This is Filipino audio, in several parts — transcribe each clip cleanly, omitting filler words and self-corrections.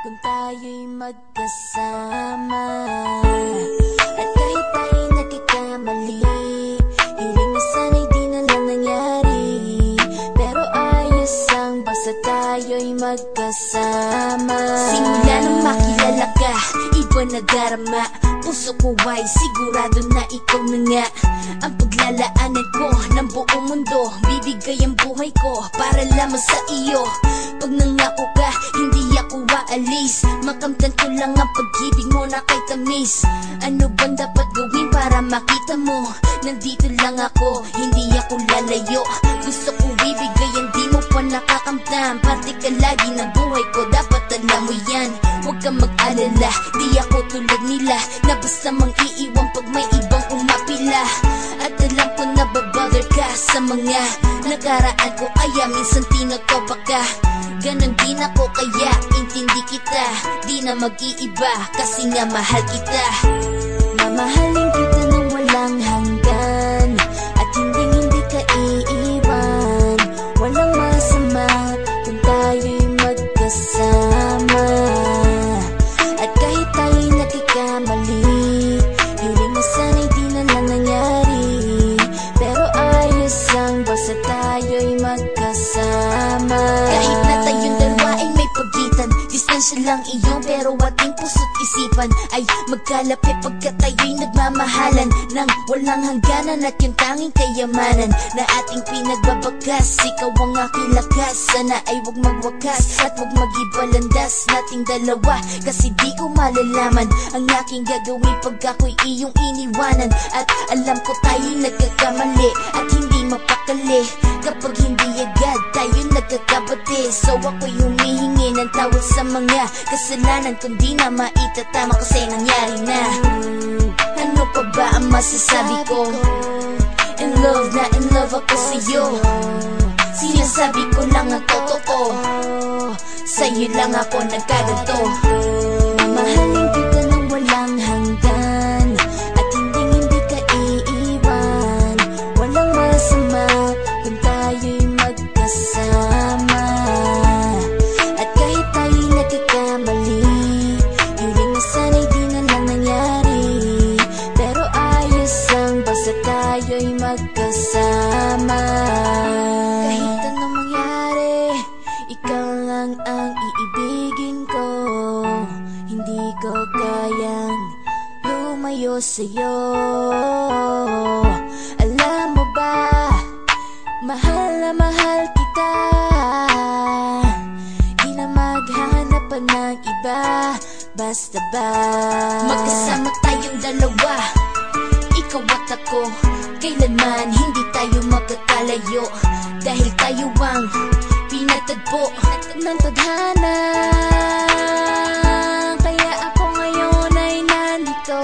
kung tayo'y magkasama. At kahit tayo'y nagkakamali, hiling na sana'y di na lang nangyari. Pero ayos ang basta tayo'y magkasama. Simula nang makilala ka, iba na darama. Puso ko ay sigurado na ikaw na nga ang paglalaanan ko ng buong mundo. Bibigay ang buhay ko para lamang sa iyo. Pag nangako ka, hindi ako aalis. Makamtan ko lang ang pag-ibig mo na kay tamis. Ano bang dapat gawin para makita mo? Nandito lang ako, hindi ako lalayo. Gusto ko ibigay ang di mo pa nakakamtan. Parte ka lagi ng buhay ko, dapat alam mo yan. Huwag kang mag-alala, di ako tulad nila na basta mang iiwan pag may ibang umapila. At alam ko na babother ka sa mga nakaraan ko, kaya minsan tinotopa ka. Ganon din ako kaya intindi kita. Di na mag-iiba kasi nga mahal kita. Mamahalin kita nang walang hanggan, at hindi ka iiwan. Walang masama kung tayo'y magkasama. At kahit tayo'y nagkakamali, hiling na sana'y di na lang nangyari. Pero ayos lang basta tayo'y magkasama. Kahit na tayong dalawa ay may pagitan, distansya lang iyon pero ating puso't isipan ay magkalapit pagkat tayo'y nagmamahalan ng walang hangganan. At yung tanging kayamanan na ating pinagbabakas, ikaw ang aking lakas. Sana ay huwag magwakas at huwag mag-ibalandas nating dalawa, kasi di ko malalaman ang aking gagawin pag ako'y iyong iniwanan. At alam ko tayo'y nagkakamali at hindi mapakali kapag hindi agad tayo nagkakabati. So ako'y humihingi ng tawad sa mga kasalanan kung di na maitatama kasi nangyari na. Ano pa ba ang masasabi ko? In love na in love ako sa'yo. Sinasabi ko lang ang totoo, sa'yo lang ako nagkaganto. Mamahalin kita nang walang hanggan, at hindi ka iiwan. Walang masama kung tayo'y magkasama. At kahit tayo'y nagkakamali, hiling na sana'y di na lang nangyari. Pero ayos lang basta tayo'y magkasama. Kahit anong mangyari, ikaw lang ang iibigin ko. Hindi ko kayang lumayo sa'yo. Alam mo ba, mahal na mahal kita. Di na maghanap pa ng iba, basta ba magkasama tayong dalawa, ikaw at ako. Kailanman hindi tayo magkakalayo, dahil tayo ang pinatagpo ng tadhana. Kaya ako ngayon ay nandito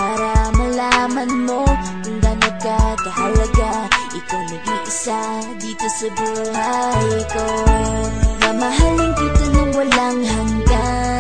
para malaman mo kung gaano ka kahalaga. Ikaw nag-iisa dito sa buhay ko. Mamahalin kita nang walang hanggan,